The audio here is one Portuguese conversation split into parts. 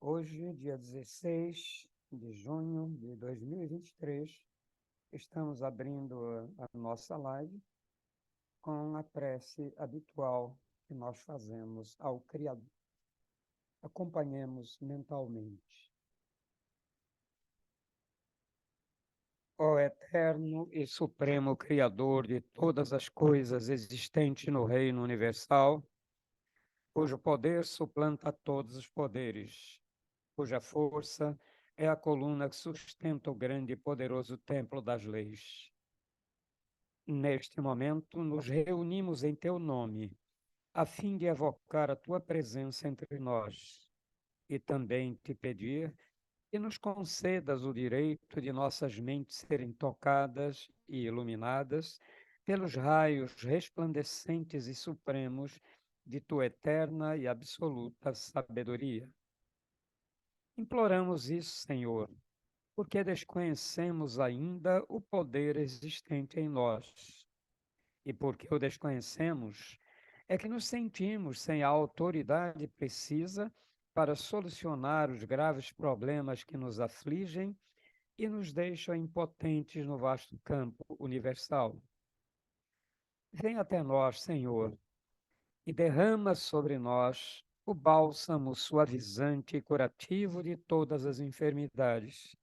Hoje, dia 16 de junho de 2023, estamos abrindo a nossa live com a prece habitual que nós fazemos ao Criador. Acompanhemos mentalmente. Ó eterno e supremo Criador de todas as coisas existentes no reino universal, cujo poder suplanta todos os poderes, cuja força é a coluna que sustenta o grande e poderoso templo das leis. Neste momento, nos reunimos em teu nome, a fim de evocar a tua presença entre nós e também te pedir que nos concedas o direito de nossas mentes serem tocadas e iluminadas pelos raios resplandecentes e supremos de tua eterna e absoluta sabedoria. Imploramos isso, Senhor, porque desconhecemos ainda o poder existente em nós. E porque o desconhecemos, é que nos sentimos sem a autoridade precisa para solucionar os graves problemas que nos afligem e nos deixam impotentes no vasto campo universal. Vem até nós, Senhor, e derrama sobre nós o bálsamo suavizante e curativo de todas as enfermidades,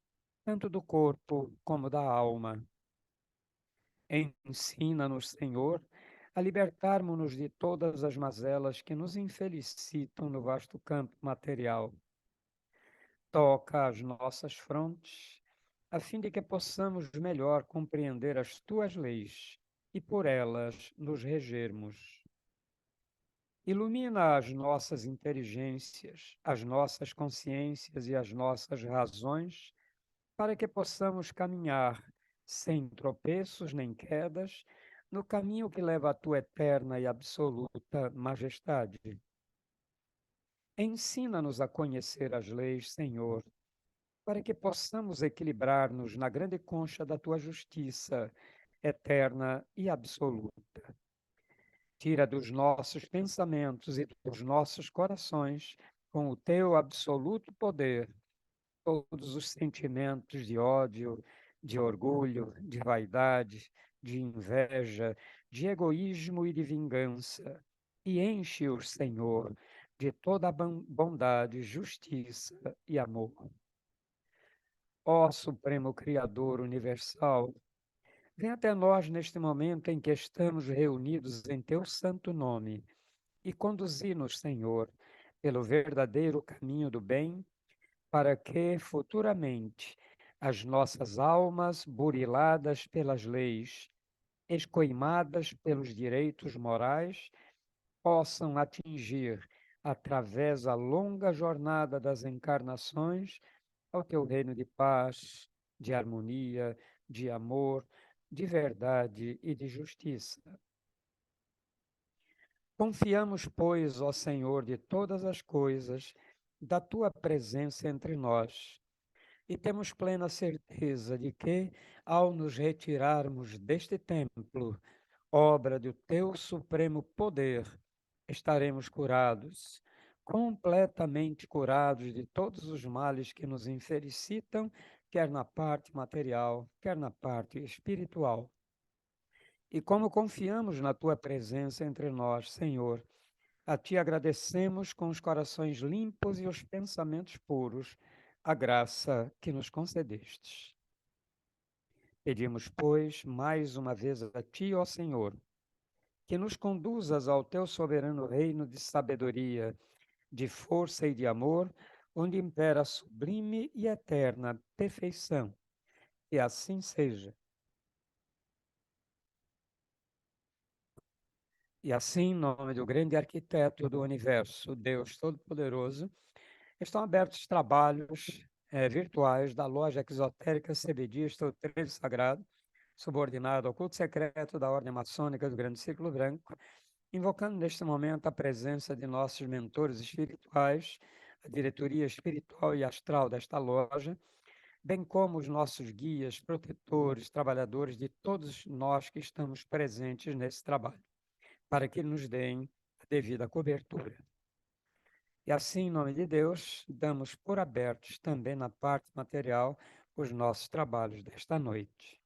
tanto do corpo como da alma. Ensina-nos, Senhor, a libertarmos-nos de todas as mazelas que nos infelicitam no vasto campo material. Toca as nossas frontes, a fim de que possamos melhor compreender as tuas leis e por elas nos regermos. Ilumina as nossas inteligências, as nossas consciências e as nossas razões, para que possamos caminhar sem tropeços nem quedas no caminho que leva à tua eterna e absoluta majestade. Ensina-nos a conhecer as leis, Senhor, para que possamos equilibrar-nos na grande concha da tua justiça eterna e absoluta. Tira dos nossos pensamentos e dos nossos corações, com o teu absoluto poder, todos os sentimentos de ódio, de orgulho, de vaidade, de inveja, de egoísmo e de vingança, e enche-os, Senhor, de toda a bondade, justiça e amor. Ó Supremo Criador universal, vem até nós neste momento em que estamos reunidos em teu santo nome e conduzi-nos, Senhor, pelo verdadeiro caminho do bem, para que futuramente as nossas almas, buriladas pelas leis, escoimadas pelos direitos morais, possam atingir, através da longa jornada das encarnações, ao teu reino de paz, de harmonia, de amor, de verdade e de justiça. Confiamos, pois, ó Senhor de todas as coisas, da tua presença entre nós. E temos plena certeza de que, ao nos retirarmos deste templo, obra do teu supremo poder, estaremos curados, completamente curados de todos os males que nos infelicitam, quer na parte material, quer na parte espiritual. E como confiamos na tua presença entre nós, Senhor, a ti agradecemos com os corações limpos e os pensamentos puros a graça que nos concedestes. Pedimos, pois, mais uma vez a ti, ó Senhor, que nos conduzas ao teu soberano reino de sabedoria, de força e de amor, onde impera a sublime e eterna perfeição. E assim seja. E assim, em nome do grande arquiteto do universo, Deus Todo-Poderoso, estão abertos os trabalhos virtuais da loja exotérica CBDista, o Trevo Sagrado, subordinado ao culto secreto da Ordem Maçônica do Grande Círculo Branco, invocando neste momento a presença de nossos mentores espirituais, a diretoria espiritual e astral desta loja, bem como os nossos guias, protetores, trabalhadores de todos nós que estamos presentes nesse trabalho, para que nos deem a devida cobertura. E assim, em nome de Deus, damos por abertos também na parte material os nossos trabalhos desta noite.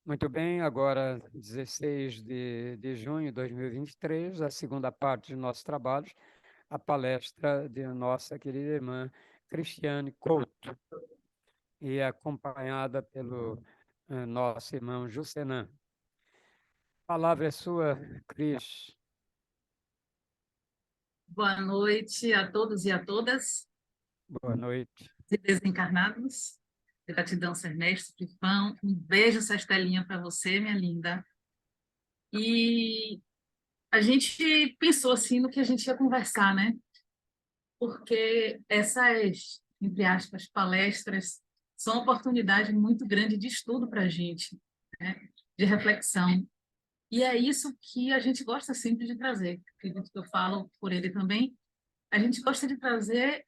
Muito bem, agora 16 de junho de 2023, a segunda parte de nossos trabalhos, a palestra de nossa querida irmã Cristiane Couto, e acompanhada pelo nosso irmão Jusenan. A palavra é sua, Cris. Boa noite a todos e a todas, Boa noite. e desencarnados. Gratidão, Ernesto, Trifão. Um beijo, Sestelinha, para você, minha linda. E a gente pensou assim no que a gente ia conversar, né? Porque essas, entre aspas, palestras são uma oportunidade muito grande de estudo para a gente, né? De reflexão. E é isso que a gente gosta sempre de trazer. Acredito que eu falo por ele também. A gente gosta de trazer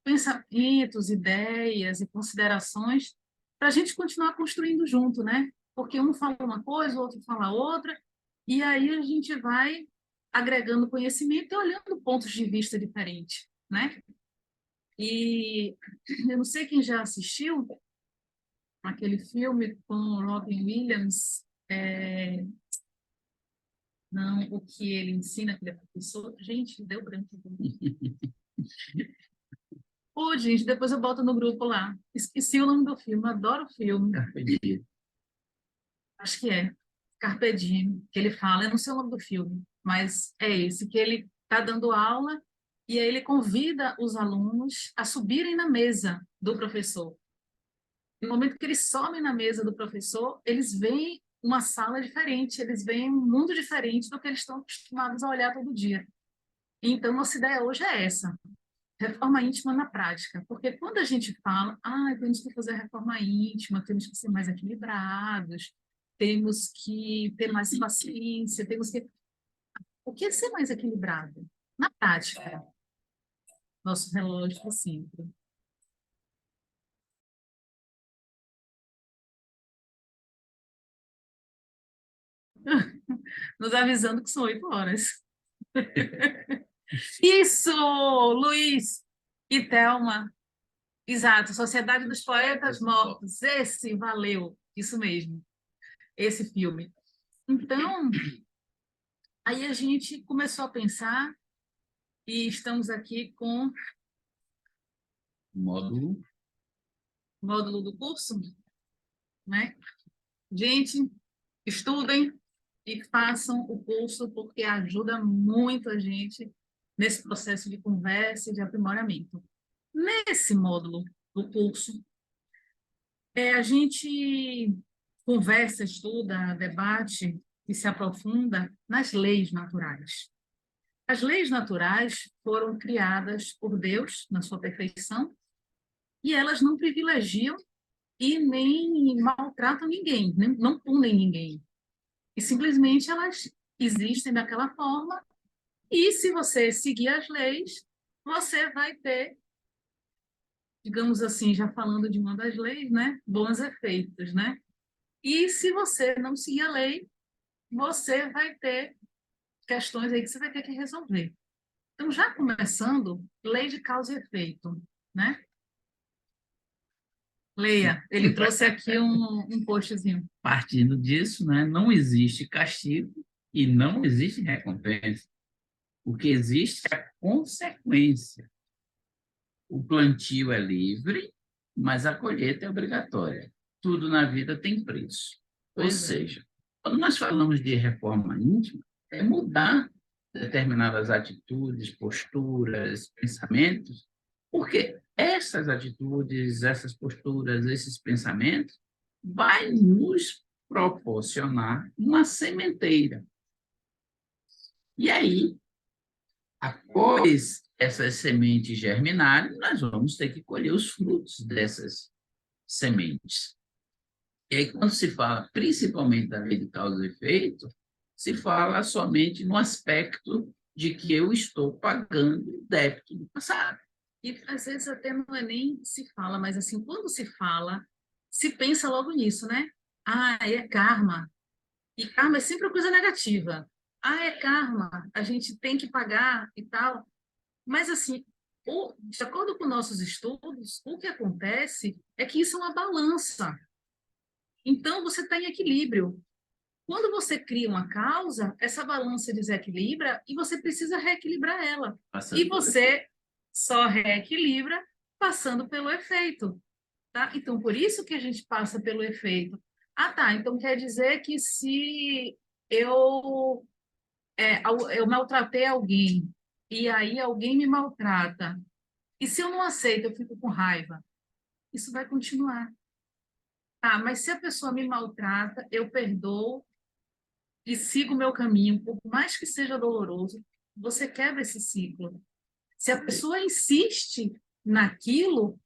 pensamentos, ideias e considerações para a gente continuar construindo junto, né? Porque um fala uma coisa, o outro fala outra, e aí a gente vai agregando conhecimento e olhando pontos de vista diferentes, né? E eu não sei quem já assistiu aquele filme com Robin Williams, não, o que ele ensina, que ele é professor. Gente, deu branco. Pô, gente, depois eu boto no grupo lá. Esqueci o nome do filme, adoro o filme. Carpe Diem. Acho que é Carpe Diem, que ele fala, eu não sei o nome do filme, mas é esse, que ele está dando aula e aí ele convida os alunos a subirem na mesa do professor. No momento que eles sobem na mesa do professor, eles veem uma sala diferente, eles veem um mundo diferente do que eles estão acostumados a olhar todo dia. Então, nossa ideia hoje é essa, reforma íntima na prática, porque quando a gente fala, temos que fazer reforma íntima, temos que ser mais equilibrados, temos que ter mais paciência, temos que... O que é ser mais equilibrado? Na prática, nosso relógio é sempre. Nos avisando que são 8 horas. Isso, Luiz e Thelma. Exato, Sociedade dos Poetas Mortos. Esse, valeu. Isso mesmo, esse filme. Então, aí a gente começou a pensar e estamos aqui com Módulo. o módulo do curso, né? Gente, estudem e façam o curso, porque ajuda muito a gente nesse processo de conversa e de aprimoramento. Nesse módulo do curso, a gente conversa, estuda, debate e se aprofunda nas leis naturais. As leis naturais foram criadas por Deus, na sua perfeição, e elas não privilegiam e nem maltratam ninguém, não punem ninguém. E simplesmente elas existem daquela forma, e se você seguir as leis, você vai ter, digamos assim, já falando de uma das leis, né, bons efeitos, né? E se você não seguir a lei, você vai ter questões aí que você vai ter que resolver. Então, já começando, lei de causa e efeito, né? Leia, ele trouxe aqui um postzinho. Partindo disso, né, não existe castigo e não existe recompensa. O que existe é a consequência. O plantio é livre, mas a colheita é obrigatória. Tudo na vida tem preço. Ou seja, quando nós falamos de reforma íntima, é mudar determinadas atitudes, posturas, pensamentos, porque essas atitudes, essas posturas, esses pensamentos vai nos proporcionar uma sementeira. E aí, após essas sementes germinarem, nós vamos ter que colher os frutos dessas sementes. E aí, quando se fala principalmente da lei de causa e efeito, se fala somente no aspecto de que eu estou pagando o débito do passado. E às vezes até não é nem se fala, mas assim, quando se fala, se pensa logo nisso, né? É karma. E karma é sempre uma coisa negativa. Ah, é karma, a gente tem que pagar e tal. Mas, assim, de acordo com nossos estudos, o que acontece é que isso é uma balança. Então, você está em equilíbrio. Quando você cria uma causa, essa balança desequilibra e você precisa reequilibrar ela. E você só reequilibra passando pelo efeito, tá? Então, por isso que a gente passa pelo efeito. Ah, tá. Então, quer dizer que se eu, eu maltratei alguém e aí alguém me maltrata, e se eu não aceito, eu fico com raiva, isso vai continuar. Tá, mas se a pessoa me maltrata, eu perdoo e sigo o meu caminho, por mais que seja doloroso, você quebra esse ciclo. Se a pessoa insiste naquilo,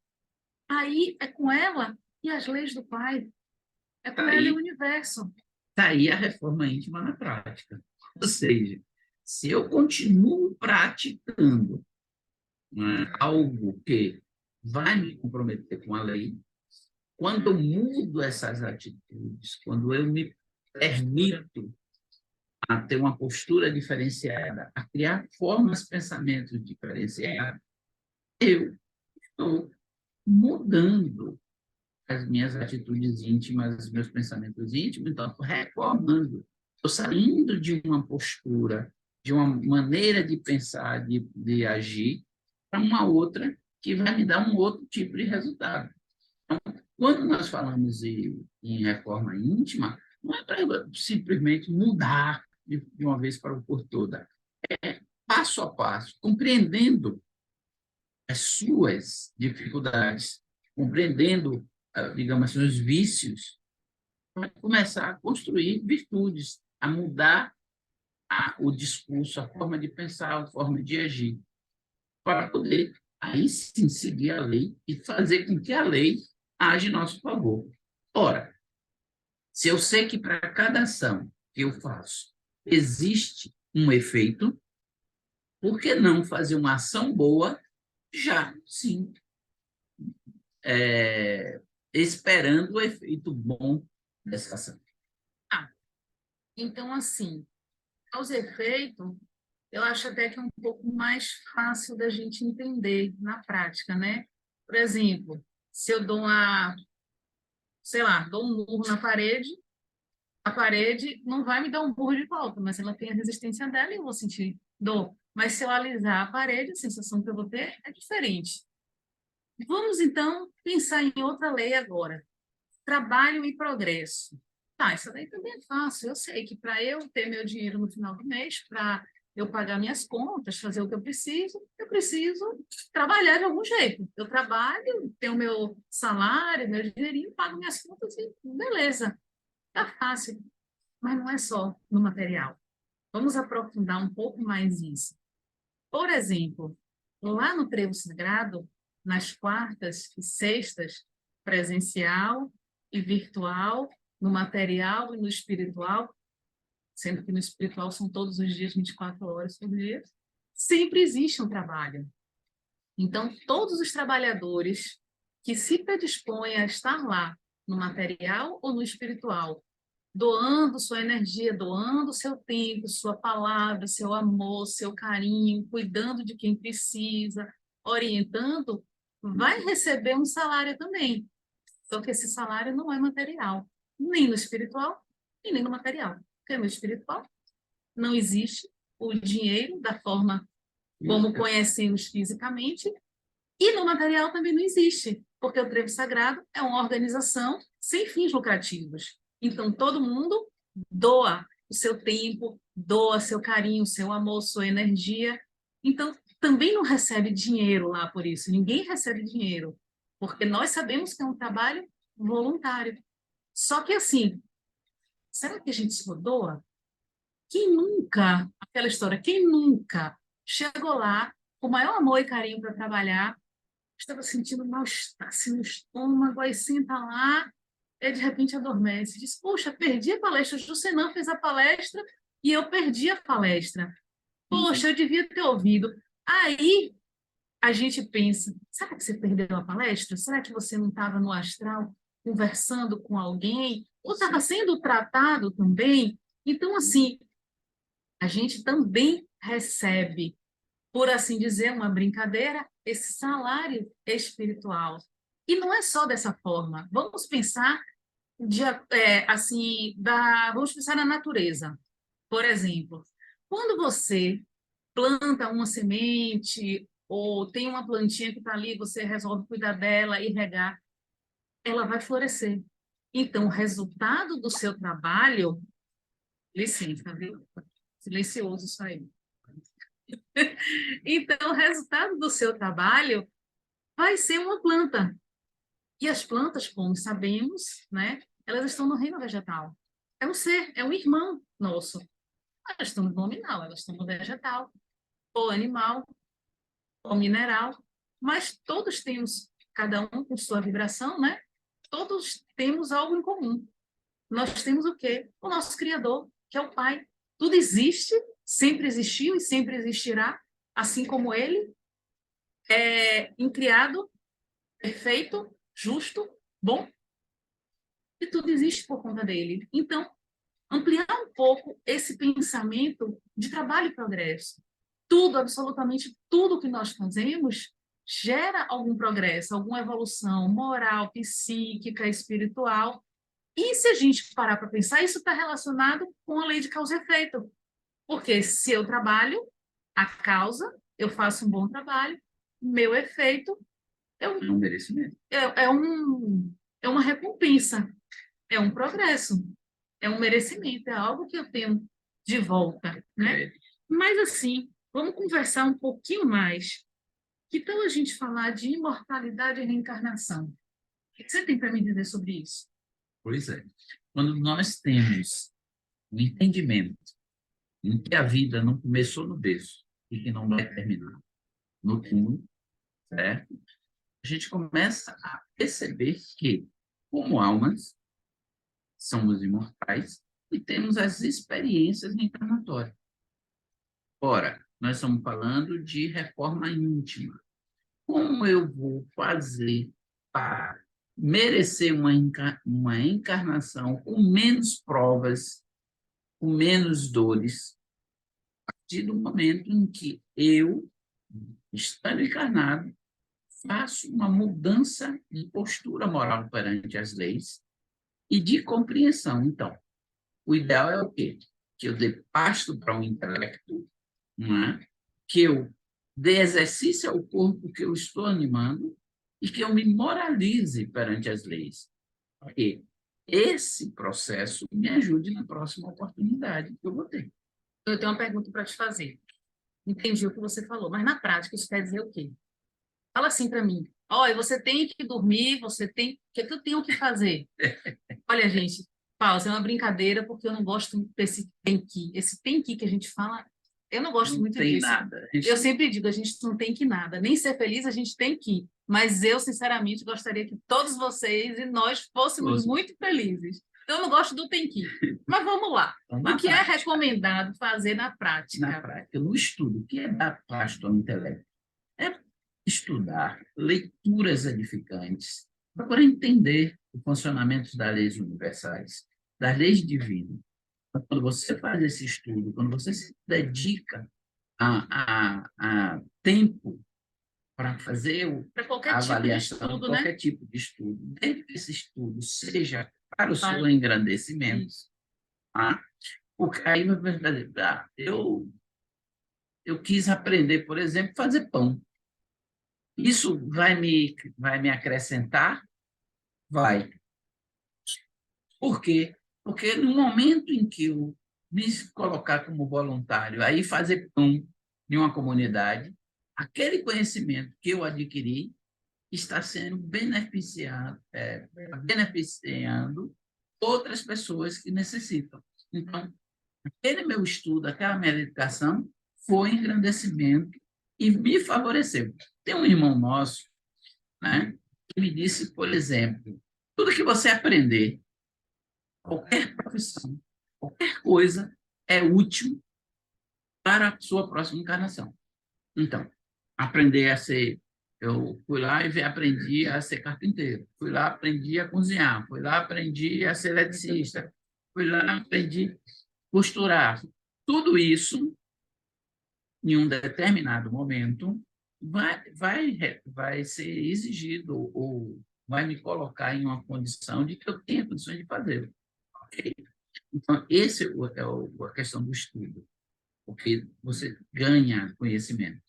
aí é com ela e as leis do Pai, é com ela e o universo. Está aí a reforma íntima na prática. Ou seja, se eu continuo praticando, né, algo que vai me comprometer com a lei, quando eu mudo essas atitudes, quando eu me permito a ter uma postura diferenciada, a criar formas de pensamento diferenciadas, eu estou mudando as minhas atitudes íntimas, os meus pensamentos íntimos, então estou reformando, estou saindo de uma postura, de uma maneira de pensar, de agir, para uma outra que vai me dar um outro tipo de resultado. Então, quando nós falamos em reforma íntima, não é para simplesmente mudar de uma vez para por toda, passo a passo, compreendendo as suas dificuldades, compreendendo, digamos assim, os vícios, para começar a construir virtudes, a mudar o discurso, a forma de pensar, a forma de agir, para poder, aí sim, seguir a lei e fazer com que a lei age em nosso favor. Ora, se eu sei que para cada ação que eu faço existe um efeito, por que não fazer uma ação boa já, sim, esperando o efeito bom dessa ação? Ah, então, assim, aos efeitos, eu acho até que é um pouco mais fácil da gente entender na prática, né? Por exemplo, se eu dou sei lá, dou um murro na parede, a parede não vai me dar um murro de volta, mas ela tem a resistência dela e eu vou sentir dor. Mas se eu alisar a parede, a sensação que eu vou ter é diferente. Vamos, então, pensar em outra lei agora. Trabalho e progresso. Tá, isso daí também é fácil. Eu sei que para eu ter meu dinheiro no final do mês, para eu pagar minhas contas, fazer o que eu preciso trabalhar de algum jeito. Eu trabalho, tenho meu salário, meu dinheirinho, pago minhas contas e beleza. Tá fácil. Mas não é só no material. Vamos aprofundar um pouco mais isso. Por exemplo, lá no Trevo Sagrado, nas quartas e sextas, presencial e virtual, no material e no espiritual, sendo que no espiritual são todos os dias, 24 horas por dia, sempre existe um trabalho. Então, todos os trabalhadores que se predispõem a estar lá, no material ou no espiritual, doando sua energia, doando seu tempo, sua palavra, seu amor, seu carinho, cuidando de quem precisa, orientando, vai receber um salário também. Só que esse salário não é material, nem no espiritual e nem no material. Porque no espiritual não existe o dinheiro da forma como conhecemos fisicamente, e no material também não existe, porque o Trevo Sagrado é uma organização sem fins lucrativos. Então, todo mundo doa o seu tempo, doa seu carinho, seu amor, sua energia. Então, também não recebe dinheiro lá por isso. Ninguém recebe dinheiro, porque nós sabemos que é um trabalho voluntário. Só que, assim, será que a gente se doa? Quem nunca, aquela história, quem nunca chegou lá com o maior amor e carinho para trabalhar, estava sentindo mal-estar assim, no estômago, aí senta lá, e de repente adormece. Diz, poxa, perdi a palestra, o Jucenã fez a palestra e eu perdi a palestra. Poxa, eu devia ter ouvido. Aí a gente pensa, será que você perdeu a palestra? Será que você não estava no astral conversando com alguém? Ou estava sendo tratado também? Então, assim, a gente também recebe, por assim dizer, uma brincadeira, esse salário espiritual. E não é só dessa forma. Vamos pensar vamos pensar na natureza. Por exemplo, quando você planta uma semente ou tem uma plantinha que está ali, você resolve cuidar dela e regar, ela vai florescer. Então, o resultado do seu trabalho, licença, viu? Silencioso isso aí. Então, o resultado do seu trabalho vai ser uma planta. E as plantas, como sabemos, né, elas estão no reino vegetal. É um ser, é um irmão nosso. Elas estão no nominal, elas estão no vegetal, ou animal, ou mineral, mas todos temos, cada um com sua vibração, né? Todos temos algo em comum. Nós temos o quê? O nosso Criador, que é o Pai. Tudo existe, sempre existiu e sempre existirá, assim como Ele é incriado, perfeito, justo, bom, e tudo existe por conta dele. Então, ampliar um pouco esse pensamento de trabalho e progresso. Tudo, absolutamente tudo que nós fazemos gera algum progresso, alguma evolução moral, psíquica, espiritual. E se a gente parar para pensar, isso está relacionado com a lei de causa e efeito. Porque se eu trabalho, a causa, eu faço um bom trabalho, meu efeito É um merecimento. é uma recompensa, é um progresso, é um merecimento, é algo que eu tenho de volta, né? É. Mas assim, vamos conversar um pouquinho mais. Que tal a gente falar de imortalidade e reencarnação? O que você tem para me dizer sobre isso? Pois é. Quando nós temos o entendimento em que a vida não começou no berço e que não vai terminar no túmulo, certo? A gente começa a perceber que, como almas, somos imortais e temos as experiências reencarnatórias. Ora, nós estamos falando de reforma íntima. Como eu vou fazer para merecer uma encarnação com menos provas, com menos dores, a partir do momento em que eu, estando encarnado, faço uma mudança de postura moral perante as leis e de compreensão. Então, o ideal é o quê? Que eu dê pasto para o intelecto, não é? Que eu dê exercício ao corpo que eu estou animando e que eu me moralize perante as leis. Porque esse processo me ajude na próxima oportunidade que eu vou ter. Eu tenho uma pergunta para te fazer. Entendi o que você falou, mas na prática isso quer dizer o quê? Fala assim para mim. Olha, você tem que dormir, você tem. O que é que eu tenho que fazer? Olha, gente, pausa, é uma brincadeira, porque eu não gosto desse tem que. Esse tem que a gente fala, eu não gosto Não muito tem disso. nada. Eu sempre digo, a gente não tem que nada. Nem ser feliz a gente tem que. Mas eu, sinceramente, gostaria que todos vocês e nós fôssemos muito felizes. Eu não gosto do tem que. Mas vamos lá. Então, O que é recomendado fazer na prática? Na prática, no estudo, o que é dar pasto ao intelecto? É estudar leituras edificantes, procurar entender o funcionamento das leis universais, das leis divinas. Quando você faz esse estudo, quando você se dedica a tempo para fazer a avaliação, tipo de estudo, qualquer né? tipo de estudo, desde que esse estudo seja para o Para... seu engrandecimento, tá? Porque aí eu quis aprender, por exemplo, a fazer pão. Isso vai me acrescentar? Vai. Por quê? Porque no momento em que eu me colocar como voluntário, aí fazer pão em uma comunidade, aquele conhecimento que eu adquiri está sendo beneficiando outras pessoas que necessitam. Então, aquele meu estudo, aquela minha dedicação, foi engrandecimento e me favoreceu. Tem um irmão nosso, né, que me disse, por exemplo, tudo que você aprender, qualquer profissão, qualquer coisa, é útil para a sua próxima encarnação. Então, aprender a ser... Eu fui lá e aprendi a ser carpinteiro. Fui lá, aprendi a cozinhar. Fui lá, aprendi a ser eletricista. Fui lá, aprendi a costurar. Tudo isso, em um determinado momento, vai ser exigido ou vai me colocar em uma condição de que eu tenha condições de fazer. Ok? Então, esse a questão do estudo, porque você ganha conhecimento.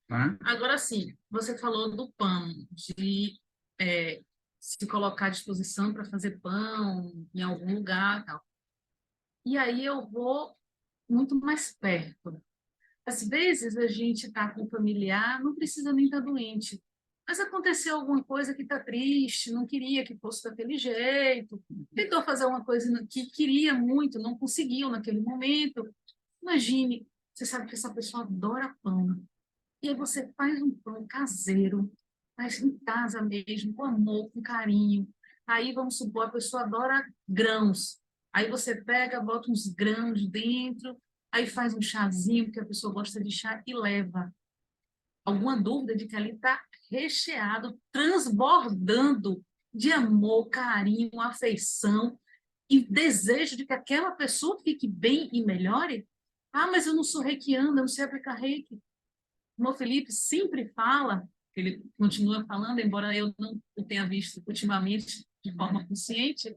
Tá? Agora sim, você falou do pão, de se colocar à disposição para fazer pão em algum lugar, tal. E aí eu vou muito mais perto. Às vezes a gente está com um familiar, não precisa nem estar doente, mas aconteceu alguma coisa que está triste, não queria que fosse daquele jeito, tentou fazer uma coisa que queria muito, não conseguiu naquele momento. Imagine, você sabe que essa pessoa adora pão. E aí você faz um pão caseiro, faz em casa mesmo, com amor, com carinho. Aí, vamos supor, a pessoa adora grãos. Aí você pega, bota uns grãos dentro, aí faz um chazinho, porque a pessoa gosta de chá, e leva. Alguma dúvida de que ali está recheado, transbordando de amor, carinho, afeição e desejo de que aquela pessoa fique bem e melhore? Ah, mas eu não sou reikiana, eu não sei aplicar reiki. O Felipe sempre fala, ele continua falando, embora eu não o tenha visto ultimamente de forma consciente,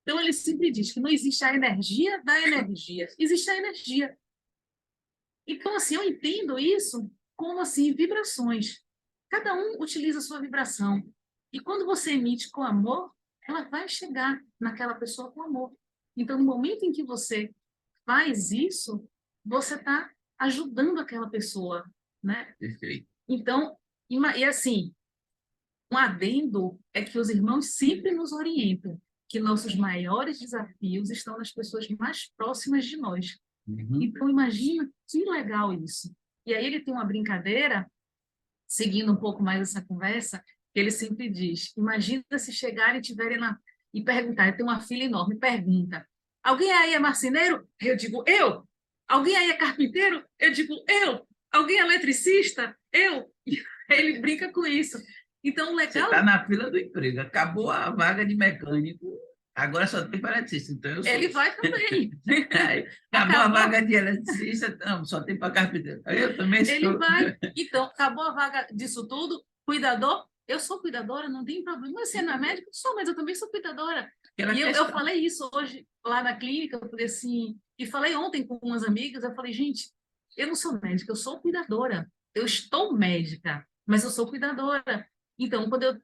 então ele sempre diz que não existe a energia da energia, existe a energia. Então, assim, eu entendo isso como, assim, vibrações. Cada um utiliza a sua vibração. E quando você emite com amor, ela vai chegar naquela pessoa com amor. Então, no momento em que você faz isso, você está ajudando aquela pessoa, né? Perfeito. Então, e assim, um adendo é que os irmãos sempre nos orientam que nossos maiores desafios estão nas pessoas mais próximas de nós. Uhum. Então, imagina que legal isso. E aí ele tem uma brincadeira, seguindo um pouco mais essa conversa, que ele sempre diz, imagina se chegarem e tiverem lá e perguntar, eu tenho uma filha enorme, pergunta, alguém aí é marceneiro? Eu digo, eu. Alguém aí é carpinteiro? Eu digo, eu. Alguém é eletricista? Eu. Ele brinca com isso. Então, o Você está legal, na fila do emprego, acabou a vaga de mecânico, agora só tem para eletricista, então eu sou. ele vai também. Acabou a Acabou, vaga de eletricista, não, só tem para carpinteiro. Eu também ele sou. vai. Então, acabou a vaga disso tudo, cuidador? Eu sou cuidadora, não tem problema. Mas você não é médico? Sou, mas eu também sou cuidadora. Aquela E eu questão. falei isso hoje lá na clínica, eu falei assim, e falei ontem com umas amigas, eu falei, gente, eu não sou médica, eu sou cuidadora. Eu estou médica, mas eu sou cuidadora. Então, quando eu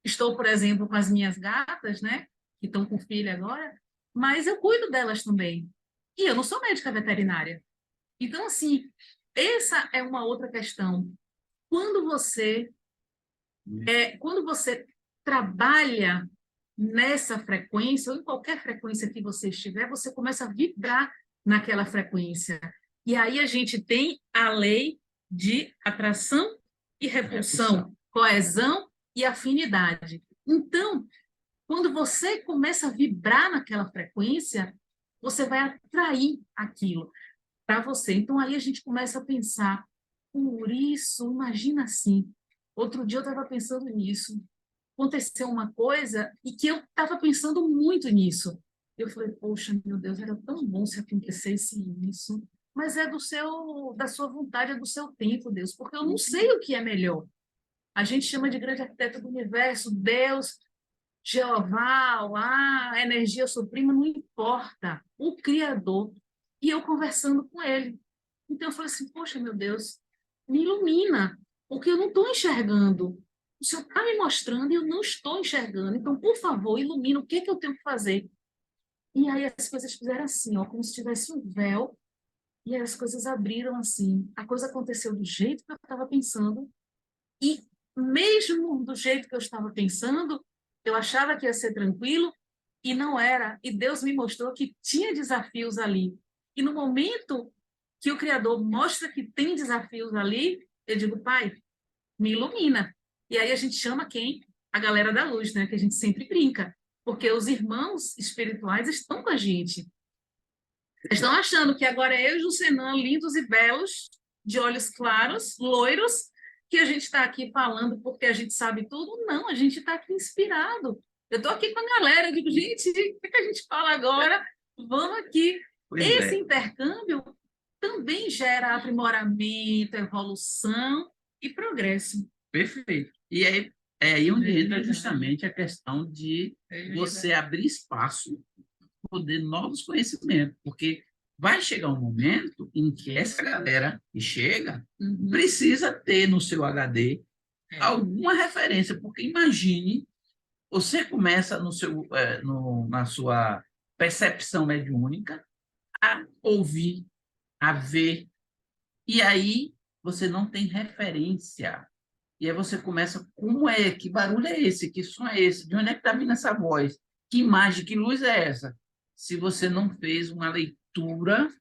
estou, por exemplo, com as minhas gatas, né, que estão com filho agora, mas eu cuido delas também. E eu não sou médica veterinária. Então, assim, essa é uma outra questão. Quando você quando você trabalha nessa frequência, ou em qualquer frequência que você estiver, você começa a vibrar naquela frequência. E aí a gente tem a lei de atração e repulsão, coesão e afinidade. Então, quando você começa a vibrar naquela frequência, você vai atrair aquilo para você. Então, aí a gente começa a pensar, por isso, imagina assim. Outro dia eu estava pensando nisso. Aconteceu uma coisa e que eu estava pensando muito nisso. Eu falei, poxa, meu Deus, era tão bom se acontecesse isso. Mas é da sua vontade, é do seu tempo, Deus, porque eu não sei o que é melhor. A gente chama de grande arquiteto do universo, Deus, Jeová, Alá, a energia suprema, não importa. O Criador. E eu conversando com ele. Então eu falei assim, poxa, meu Deus, me ilumina, porque eu não estou enxergando. O Senhor está me mostrando e eu não estou enxergando. Então, por favor, ilumina o que, que eu tenho que fazer. E aí as coisas fizeram assim, ó, como se tivesse um véu, e aí as coisas abriram assim. A coisa aconteceu do jeito que eu estava pensando, e mesmo do jeito que eu estava pensando, eu achava que ia ser tranquilo, e não era. E Deus me mostrou que tinha desafios ali. E no momento que o Criador mostra que tem desafios ali, eu digo, Pai, me ilumina. E aí a gente chama quem? A galera da luz, né? Que a gente sempre brinca. Porque os irmãos espirituais estão com a gente. Estão achando que agora é eu e Jucenã, lindos e belos, de olhos claros, loiros, que a gente está aqui falando porque a gente sabe tudo. Não, a gente está aqui inspirado. Eu estou aqui com a galera, eu digo, gente, o que a gente fala agora? Vamos aqui. Pois Esse é. intercâmbio gera aprimoramento, evolução e progresso. Perfeito. E aí, é aí onde entra Verdade. justamente a questão de É você abrir espaço para poder novos conhecimentos, porque vai chegar um momento em que essa galera que chega Uhum. precisa ter no seu HD É. alguma referência, porque imagine, você começa na sua percepção mediúnica a ouvir, a ver, e aí você não tem referência. E aí você começa, como é? Que barulho é esse? Que som é esse? De onde é que está vindo essa voz? Que imagem, que luz é essa? Se você não fez uma leitura,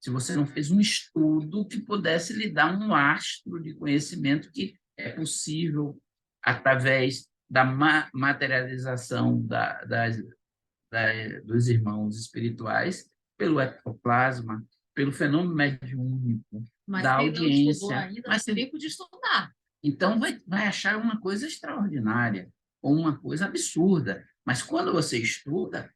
se você não fez um estudo que pudesse lhe dar um lastro de conhecimento que é possível através da materialização dos irmãos espirituais, pelo ectoplasma, pelo fenômeno mediúnico, Mas da quem não estudou audiência. ainda Mas tem tempo de estudar. então, vai achar uma coisa extraordinária ou uma coisa absurda. Mas quando você estuda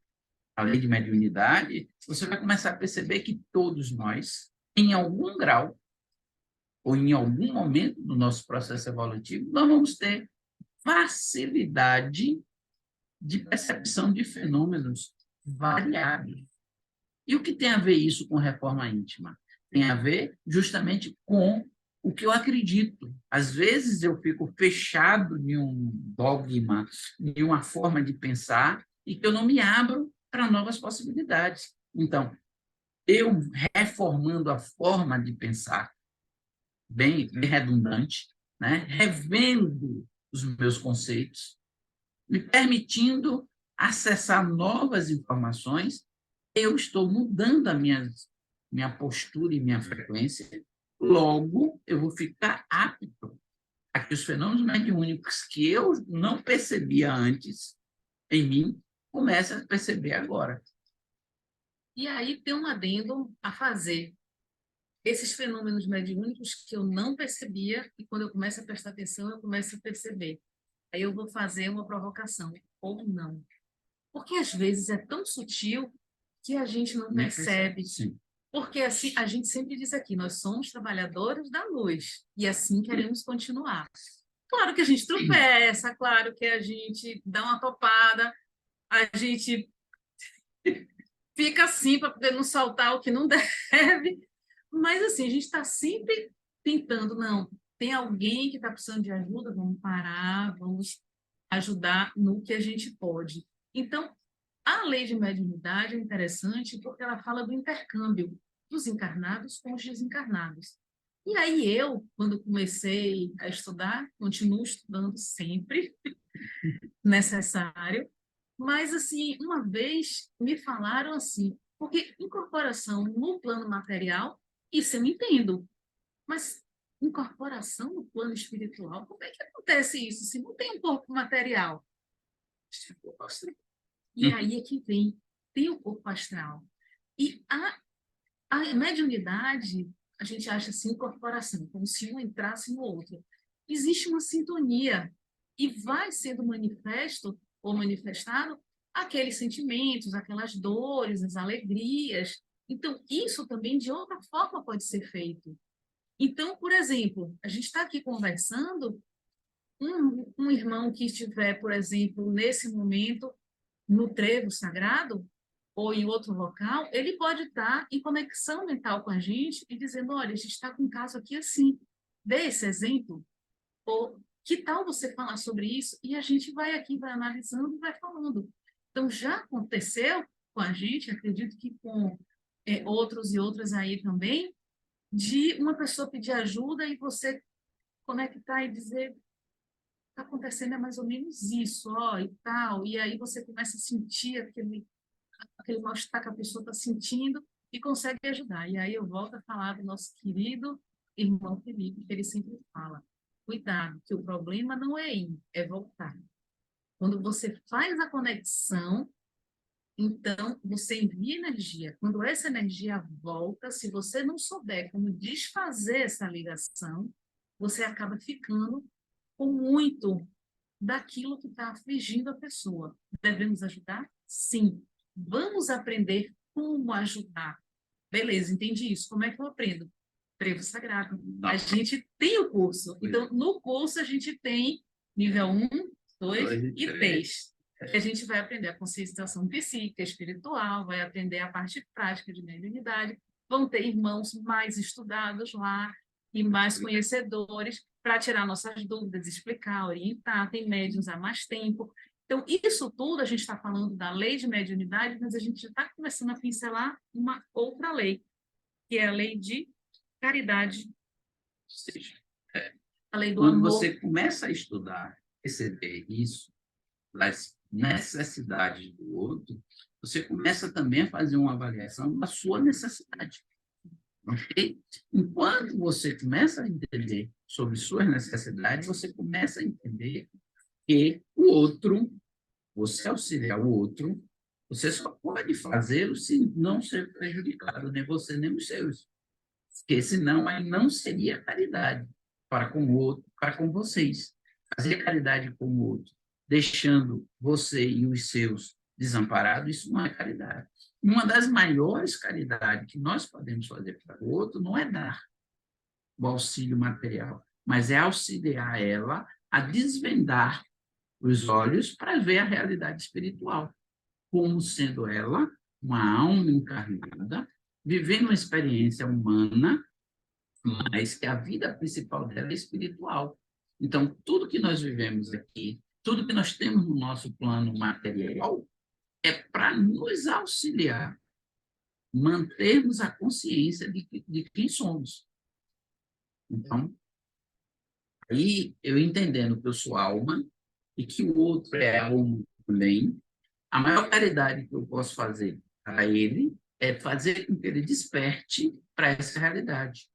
a lei de mediunidade, você vai começar a perceber que todos nós, em algum grau ou em algum momento do nosso processo evolutivo, nós vamos ter facilidade de percepção de fenômenos variáveis. E o que tem a ver isso com reforma íntima? Tem a ver justamente com o que eu acredito. Às vezes eu fico fechado em um dogma, em uma forma de pensar, e que eu não me abro para novas possibilidades. Então, eu reformando a forma de pensar, bem redundante, né? Revendo os meus conceitos, me permitindo acessar novas informações, eu estou mudando a minha postura e minha frequência, logo eu vou ficar apto a que os fenômenos mediúnicos que eu não percebia antes em mim, comecem a perceber agora. E aí tem um adendo a fazer. Esses fenômenos mediúnicos que eu não percebia, e quando eu começo a prestar atenção, eu começo a perceber. Aí eu vou fazer uma provocação, ou não. Porque às vezes é tão sutil que a gente não percebe. Sim. Porque assim, a gente sempre diz aqui, nós somos trabalhadores da luz, e assim queremos continuar. Claro que a gente tropeça, claro que a gente dá uma topada, a gente fica assim para poder não saltar o que não deve, mas assim, a gente está sempre tentando, não, tem alguém que está precisando de ajuda, vamos parar, vamos ajudar no que a gente pode. Então, a lei de mediunidade é interessante porque ela fala do intercâmbio dos encarnados com os desencarnados. E aí eu, quando comecei a estudar, continuo estudando sempre, necessário, mas assim, uma vez me falaram assim, porque incorporação no plano material, isso eu entendo, mas incorporação no plano espiritual, como é que acontece isso se não tem um corpo material? E aí é que vem, tem o corpo astral. E a mediunidade, a gente acha assim, incorporação, como se um entrasse no outro. Existe uma sintonia e vai sendo manifesto ou manifestado aqueles sentimentos, aquelas dores, as alegrias. Então, isso também de outra forma pode ser feito. Então, por exemplo, a gente está aqui conversando, um irmão que estiver, por exemplo, nesse momento no trevo sagrado ou em outro local, ele pode estar em conexão mental com a gente e dizendo, olha, a gente está com um caso aqui assim, dê esse exemplo, ou que tal você falar sobre isso? E a gente vai aqui, vai analisando e vai falando. Então, já aconteceu com a gente, acredito que com outros e outras aí também, de uma pessoa pedir ajuda e você conectar e dizer, está acontecendo é mais ou menos isso, ó, e tal, e aí você começa a sentir aquele mal-estar que a pessoa está sentindo e consegue ajudar. E aí eu volto a falar do nosso querido irmão Felipe, que ele sempre fala, cuidado, que o problema não é ir, é voltar. Quando você faz a conexão, então você envia energia. Quando essa energia volta, se você não souber como desfazer essa ligação, você acaba ficando com muito daquilo que está afligindo a pessoa. Devemos ajudar? Sim. Vamos aprender como ajudar. Beleza, entendi isso. Como é que eu aprendo? Trevo sagrado. Não. A gente tem o curso. Então, no curso, a gente tem nível 1, 2 e 3. A gente vai aprender a conscientização psíquica, espiritual, vai aprender a parte prática de mediunidade. Vão ter irmãos mais estudados lá e mais conhecedores para tirar nossas dúvidas, explicar, orientar. Tem médiuns há mais tempo. Então, isso tudo a gente está falando da lei de mediunidade, mas a gente já está começando a pincelar uma outra lei, que é a lei de caridade, Ou seja, a lei do quando amor. você começa a estudar, perceber isso, das necessidades do outro, você começa também a fazer uma avaliação da sua necessidade. Ok? Enquanto você começa a entender sobre suas necessidades, você começa a entender que o outro, você auxiliar o outro, você só pode fazê-lo se não ser prejudicado, nem você, nem os seus. Porque senão aí não seria caridade para com o outro, para com vocês. Fazer caridade com o outro, deixando você e os seus desamparados, isso não é caridade. Uma das maiores caridades que nós podemos fazer para o outro não é dar o auxílio material, mas é auxiliar ela a desvendar os olhos para ver a realidade espiritual, como sendo ela uma alma encarnada, vivendo uma experiência humana, mas que a vida principal dela é espiritual. Então, tudo que nós vivemos aqui, tudo que nós temos no nosso plano material, é para nos auxiliar, mantermos a consciência de quem somos. Então, aí eu entendendo que eu sou alma e que o outro é alma também, a maior caridade que eu posso fazer para ele é fazer com que ele desperte para essa realidade.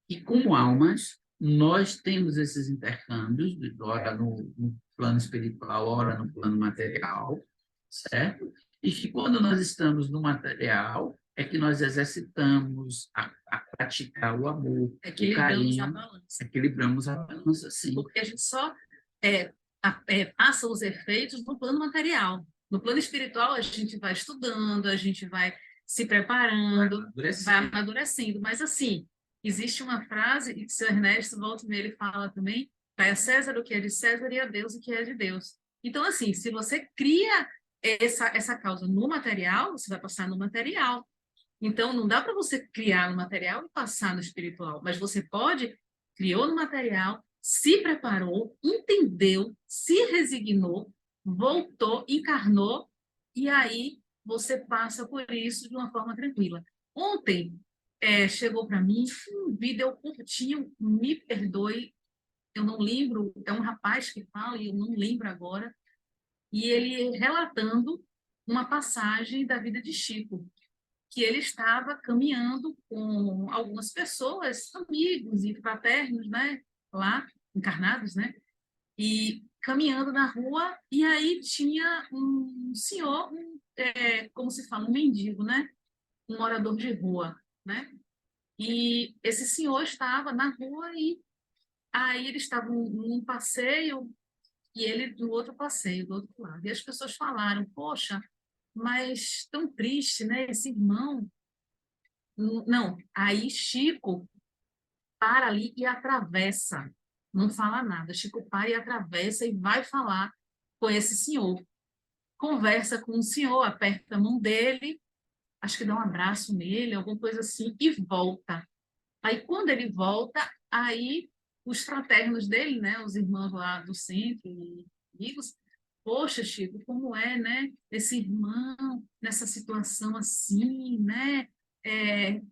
E como almas, nós temos esses intercâmbios, ora no plano espiritual, ora no plano material, certo? E que quando nós estamos no material, é que nós exercitamos a praticar o amor, o Equilibramos a carinho, balança. equilibramos a balança, sim. Porque a gente só passa os efeitos no plano material. No plano espiritual, a gente vai estudando, a gente vai se preparando, vai amadurecendo. Mas, assim, existe uma frase, e que o seu Ernesto volta e meia, ele fala também, vai a César o que é de César e a Deus o que é de Deus. Então, assim, se você cria essa causa no material, você vai passar no material. Então, não dá para você criar no material e passar no espiritual, mas você pode, criou no material, se preparou, entendeu, se resignou, voltou, encarnou, e aí você passa por isso de uma forma tranquila. Ontem, chegou para mim um vídeo curtinho, me perdoe, eu não lembro, é um rapaz que fala, e eu não lembro agora, e ele relatando uma passagem da vida de Chico, que ele estava caminhando com algumas pessoas, amigos e fraternos, né, lá, encarnados, né, e caminhando na rua, e aí tinha um senhor, como se fala, um mendigo, né, um morador de rua, né, e esse senhor estava na rua e aí ele estava num passeio e ele do outro passeio, do outro lado. E as pessoas falaram, poxa, mas tão triste, né, esse irmão. Não, aí Chico para ali e atravessa, não fala nada. Chico para e atravessa e vai falar com esse senhor. Conversa com o senhor, aperta a mão dele, acho que dá um abraço nele, alguma coisa assim, e volta. Aí, quando ele volta, aí os fraternos dele, né, os irmãos lá do centro e amigos, poxa, Chico, como é, né, esse irmão nessa situação assim, né,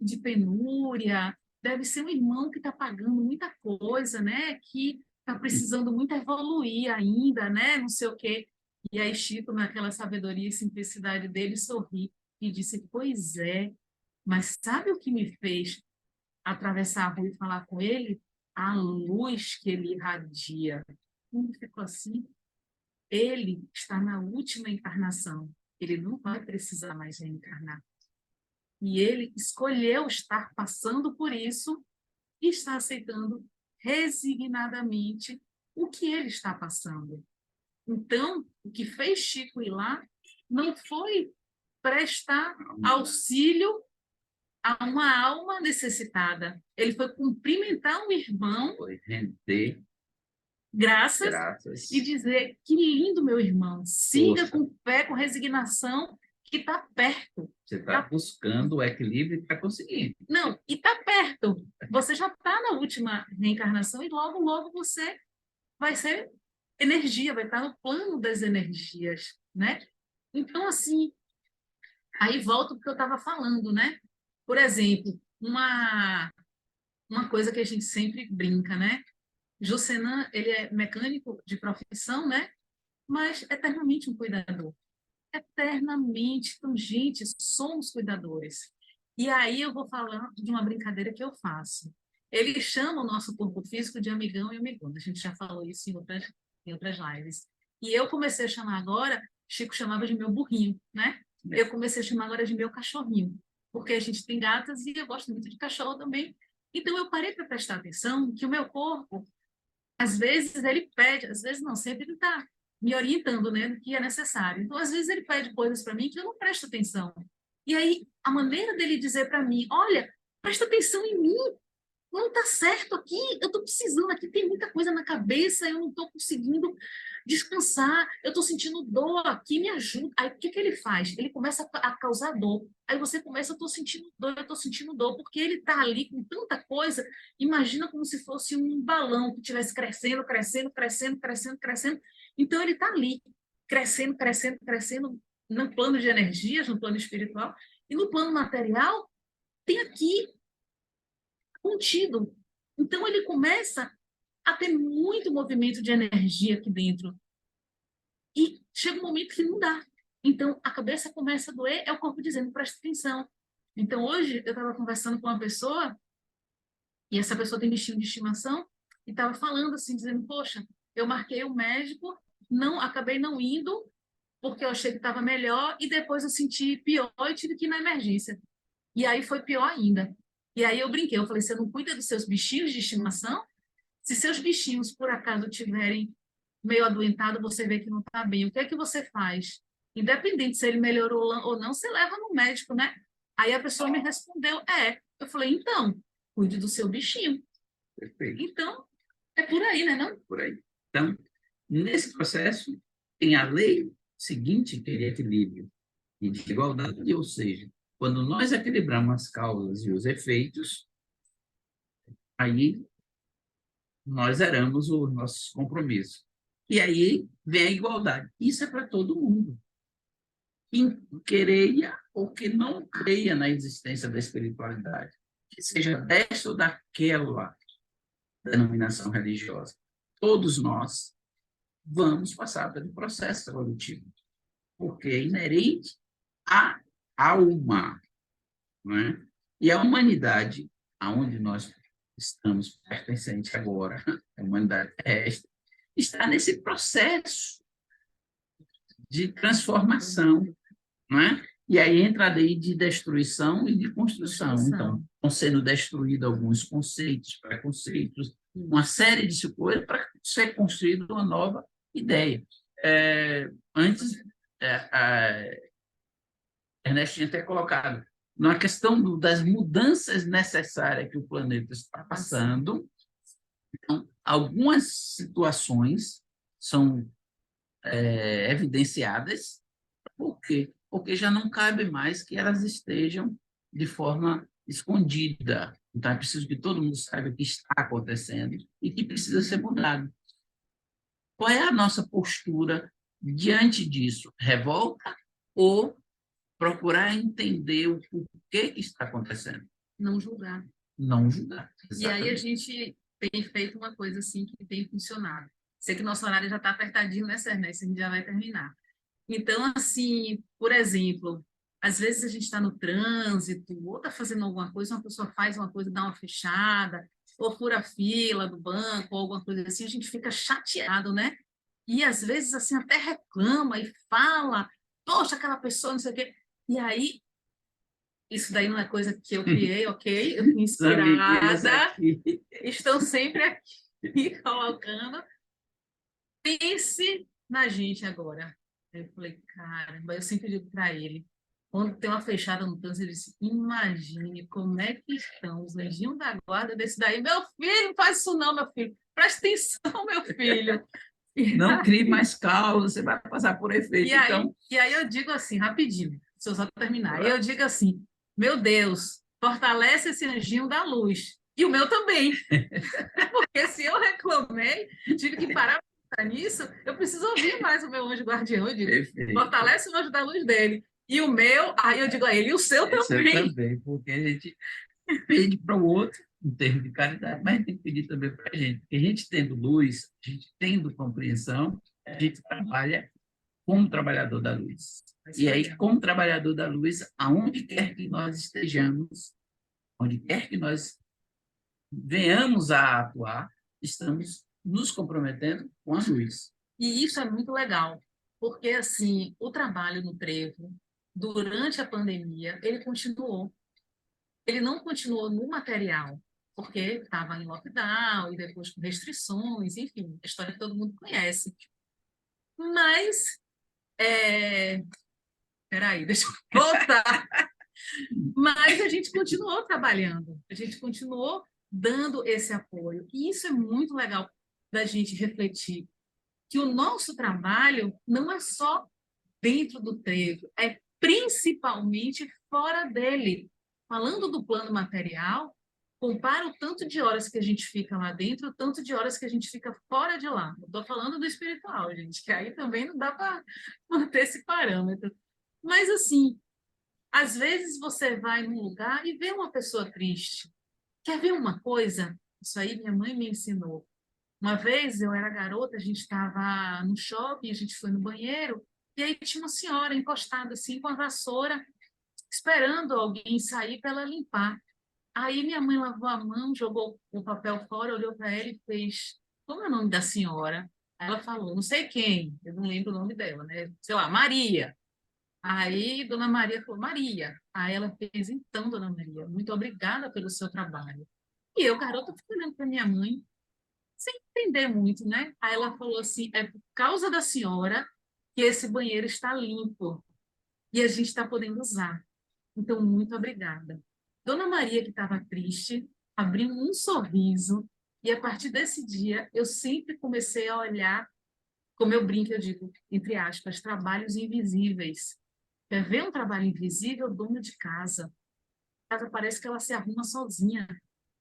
de penúria, deve ser um irmão que está pagando muita coisa, né, que está precisando muito evoluir ainda, né, não sei o quê. E aí Chico, naquela sabedoria e simplicidade dele, sorri e disse, pois é, mas sabe o que me fez atravessar a rua e falar com ele? A luz que ele irradia. Como ficou assim? Ele está na última encarnação. Ele não vai precisar mais reencarnar. E ele escolheu estar passando por isso e está aceitando resignadamente o que ele está passando. Então, o que fez Chico ir lá não foi prestar auxílio a uma alma necessitada. Ele foi cumprimentar um irmão, Foi render graças, graças. e dizer: que lindo, meu irmão, siga Poxa. com fé, com resignação, que está perto. Você está buscando o equilíbrio e está conseguindo. Não, e está perto. Você já está na última reencarnação e logo, logo você vai ser energia, vai estar no plano das energias, né? Então, assim, aí volto para o que eu estava falando, né? Por exemplo, uma coisa que a gente sempre brinca, né? Jocenan, ele é mecânico de profissão, né? Mas eternamente um cuidador. Eternamente. Então, gente, somos cuidadores. E aí eu vou falar de uma brincadeira que eu faço. Ele chama o nosso corpo físico de amigão e amigona. A gente já falou isso em outras lives. E eu comecei a chamar agora, Chico chamava de meu burrinho, né? Eu comecei a chamar agora de meu cachorrinho, porque a gente tem gatas e eu gosto muito de cachorro também. Então eu parei para prestar atenção que o meu corpo, às vezes ele pede, às vezes não, sempre ele está me orientando, né, do que é necessário. Então, às vezes ele pede coisas para mim que eu não presto atenção. E aí, a maneira dele dizer para mim: olha, presta atenção em mim, não está certo aqui, eu estou precisando, aqui tem muita coisa na cabeça, eu não estou conseguindo descansar, eu estou sentindo dor aqui, me ajuda. Aí, o que que ele faz? Ele começa a causar dor. Aí você começa: eu estou sentindo dor, porque ele está ali com tanta coisa. Imagina como se fosse um balão que estivesse crescendo, crescendo, crescendo, crescendo, crescendo. Então, ele está ali, crescendo, crescendo, crescendo, no plano de energias, no plano espiritual, e no plano material, tem aqui contido. Então, ele começa a ter muito movimento de energia aqui dentro. E chega um momento que não dá. Então, a cabeça começa a doer, é o corpo dizendo: presta atenção. Então, hoje, eu estava conversando com uma pessoa, e essa pessoa tem bichinho de estimação, e estava falando assim, dizendo: poxa, eu marquei o médico, não, acabei não indo, porque eu achei que estava melhor, e depois eu senti pior e tive que ir na emergência. E aí foi pior ainda. E aí eu brinquei, eu falei: você não cuida dos seus bichinhos de estimação? Se seus bichinhos, por acaso, tiverem meio adoentado, você vê que não está bem, o que é que você faz? Independente se ele melhorou ou não, você leva no médico, né? Aí a pessoa me respondeu: eu falei: então, cuide do seu bichinho. Perfeito. Então, é por aí, né, não? Por aí. Então, nesse processo, tem a lei seguinte, que é equilíbrio e de igualdade, ou seja, quando nós equilibramos as causas e os efeitos, aí nós zeramos os nossos compromissos. E aí vem a igualdade. Isso é para todo mundo. Quem creia ou que não creia na existência da espiritualidade, que seja desta ou daquela denominação religiosa, todos nós vamos passar pelo processo evolutivo, porque é inerente à alma, não é? E a humanidade, aonde nós estamos pertencentes agora, a humanidade terrestre, está nesse processo de transformação, não é? E aí entra a lei de destruição e de construção. Então, estão sendo destruídos alguns conceitos, preconceitos, uma série de coisas para ser construída uma nova ideia. Antes, a Ernest tinha até colocado, na questão das mudanças necessárias que o planeta está passando, então, algumas situações são evidenciadas. Por quê? Porque já não cabe mais que elas estejam de forma escondida. Então, é preciso que todo mundo saiba o que está acontecendo e que precisa ser mudado. Qual é a nossa postura diante disso? Revolta ou procurar entender o porquê que está acontecendo? Não julgar. Não julgar. E aí a gente tem feito uma coisa assim que tem funcionado. Sei que nosso horário já está apertadinho, né, Sérgio? A gente já vai terminar. Então, assim, por exemplo, às vezes a gente está no trânsito, ou está fazendo alguma coisa, uma pessoa faz uma coisa, dá uma fechada, ou fura a fila do banco, ou alguma coisa assim, a gente fica chateado, né? E às vezes, assim, até reclama e fala: poxa, aquela pessoa, não sei o quê. E aí, isso daí não é coisa que eu criei, ok? Eu fui inspirada, estão sempre aqui colocando. Pense na gente agora. Eu falei: caramba, eu sempre digo para ele: Quando tem uma fechada no trânsito, ele disse, imagine como é que estão os anjinhos da guarda desse daí. Meu filho, não faz isso não, meu filho. Presta atenção, meu filho. Não crie mais caos, você vai passar por efeito. Então, E aí eu digo assim, rapidinho, se eu só terminar. E eu digo assim, meu Deus, fortalece esse anjinho da luz. E o meu também. Porque se eu reclamei, tive que parar para pensar nisso, eu preciso ouvir mais o meu anjo guardião. Eu digo, perfeito. fortalece o anjo da luz dele. E o meu, aí eu digo a ele, e o seu Esse eu também. também, porque a gente pede para o outro, em termos de caridade, mas tem que pedir também para a gente. Porque a gente tendo luz, a gente tendo compreensão, a gente trabalha como trabalhador da luz. E aí, como trabalhador da luz, aonde quer que nós estejamos, onde quer que nós venhamos a atuar, estamos nos comprometendo com a luz. E isso é muito legal, porque assim, o trabalho no trevo, durante a pandemia, ele continuou. Ele não continuou no material, porque estava em lockdown e depois com restrições, enfim, a história que todo mundo conhece. Mas, peraí, deixa eu voltar. Mas a gente continuou trabalhando, a gente continuou dando esse apoio. E isso é muito legal da gente refletir, que o nosso trabalho não é só dentro do trevo, é principalmente fora dele. Falando do plano material, compara o tanto de horas que a gente fica lá dentro, o tanto de horas que a gente fica fora de lá. Estou falando do espiritual, gente, que aí também não dá para manter esse parâmetro. Mas, assim, às vezes você vai num lugar e vê uma pessoa triste. Quer ver uma coisa? Isso aí minha mãe me ensinou. Uma vez eu era garota, a gente estava no shopping, a gente foi no banheiro, e aí tinha uma senhora encostada assim com a vassoura, esperando alguém sair para ela limpar. Aí minha mãe lavou a mão, jogou o papel fora, olhou para ela e fez: Como é o nome da senhora? Aí ela falou: Não sei quem, eu não lembro o nome dela, né? Sei lá, Maria. Aí Dona Maria falou: Maria. Aí ela fez: Então, Dona Maria, muito obrigada pelo seu trabalho. E eu, garota, fiquei olhando para minha mãe sem entender muito, né? Aí ela falou assim: é por causa da senhora que esse banheiro está limpo e a gente está podendo usar. Então, muito obrigada. Dona Maria, que estava triste, abriu um sorriso e a partir desse dia eu sempre comecei a olhar, como eu brinco, eu digo, entre aspas, trabalhos invisíveis. Quer ver um trabalho invisível? Dona de casa. A casa parece que ela se arruma sozinha,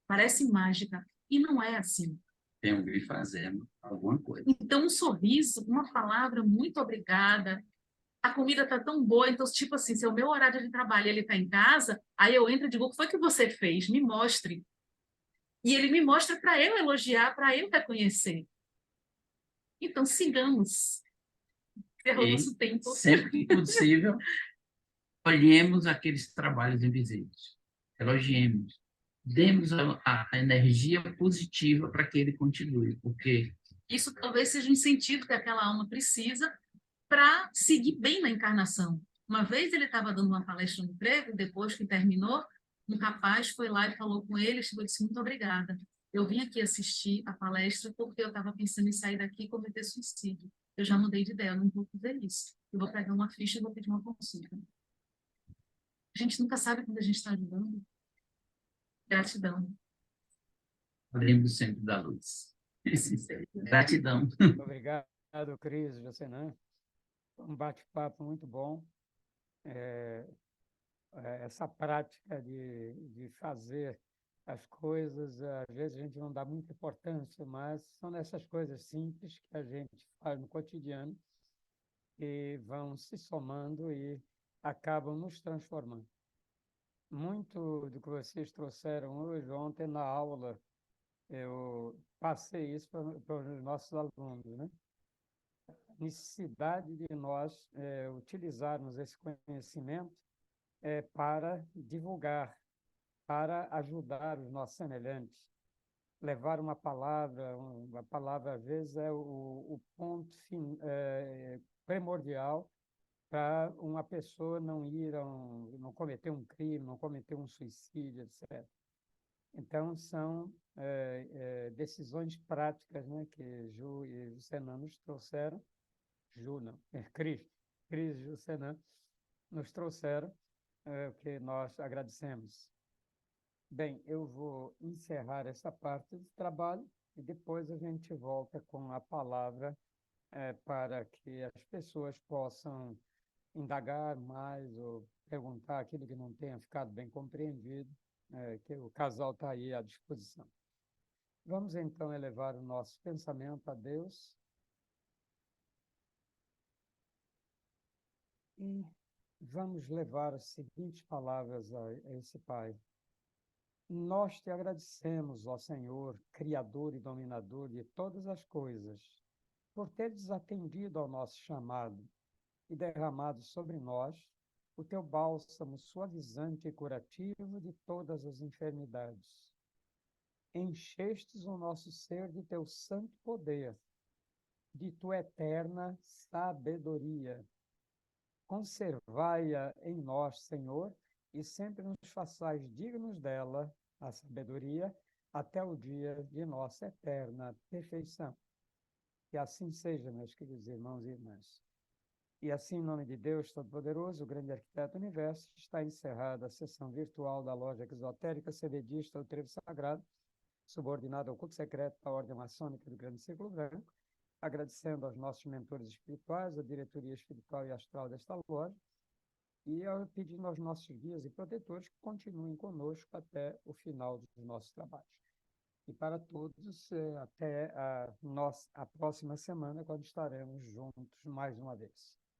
parece mágica. E não é assim. Tem alguém fazendo alguma coisa. Então, um sorriso, uma palavra, muito obrigada. A comida está tão boa, então, tipo assim, se é o meu horário de trabalho e ele está em casa, aí eu entro e digo, o que foi que você fez? Me mostre. E ele me mostra para eu elogiar, para eu reconhecer. Então, sigamos. Ferrou E nosso tempo. sempre que possível, olhemos aqueles trabalhos invisíveis. Elogiemos. Demos a energia positiva para que ele continue, porque Isso talvez seja um incentivo que aquela alma precisa para seguir bem na encarnação. Uma vez ele estava dando uma palestra no trevo, depois que terminou, um rapaz foi lá e falou com ele, e disse: Muito obrigada. Eu vim aqui assistir a palestra porque eu estava pensando em sair daqui e cometer suicídio. Eu já mudei de ideia, eu não vou fazer isso. Eu vou pegar uma ficha e vou pedir uma consulta. A gente nunca sabe quando a gente está ajudando. Gratidão. lembre sempre da luz. Gratidão. Obrigado, Cris, você, né? Um bate-papo muito bom. É, essa prática de fazer as coisas, às vezes a gente não dá muita importância, mas são nessas coisas simples que a gente faz no cotidiano e vão se somando e acabam nos transformando. Muito do que vocês trouxeram hoje, ontem na aula, eu passei isso para os nossos alunos, né? Necessidade de nós utilizarmos esse conhecimento para divulgar, para ajudar os nossos semelhantes. Levar uma palavra às vezes é o ponto primordial para uma pessoa não cometer um crime, não cometer um suicídio, etc. Então, são decisões práticas, né, que Ju e Senan nos trouxeram. Ju, não, Cris e Senan nos trouxeram é o que nós agradecemos. Bem, eu vou encerrar essa parte do trabalho e depois a gente volta com a palavra para que as pessoas possam indagar mais ou perguntar aquilo que não tenha ficado bem compreendido, que o casal está aí à disposição. Vamos então elevar o nosso pensamento a Deus e vamos levar as seguintes palavras a esse Pai. Nós te agradecemos, ó Senhor, Criador e Dominador de todas as coisas, por teres atendido ao nosso chamado e derramado sobre nós o teu bálsamo suavizante e curativo de todas as enfermidades. Enchestes o nosso ser de teu santo poder, de tua eterna sabedoria. Conservai-a em nós, Senhor, e sempre nos façais dignos dela, a sabedoria, até o dia de nossa eterna perfeição. Que assim seja, meus queridos irmãos e irmãs. E assim, em nome de Deus Todo-Poderoso, o grande arquiteto do universo, está encerrada a sessão virtual da loja exotérica Cededista do Trevo Sagrado, subordinada ao culto secreto da Ordem Maçônica do Grande Círculo Branco, agradecendo aos nossos mentores espirituais, a diretoria espiritual e astral desta loja, e pedindo aos nossos guias e protetores que continuem conosco até o final dos nossos trabalhos. E para todos, até a próxima semana, quando estaremos juntos mais uma vez.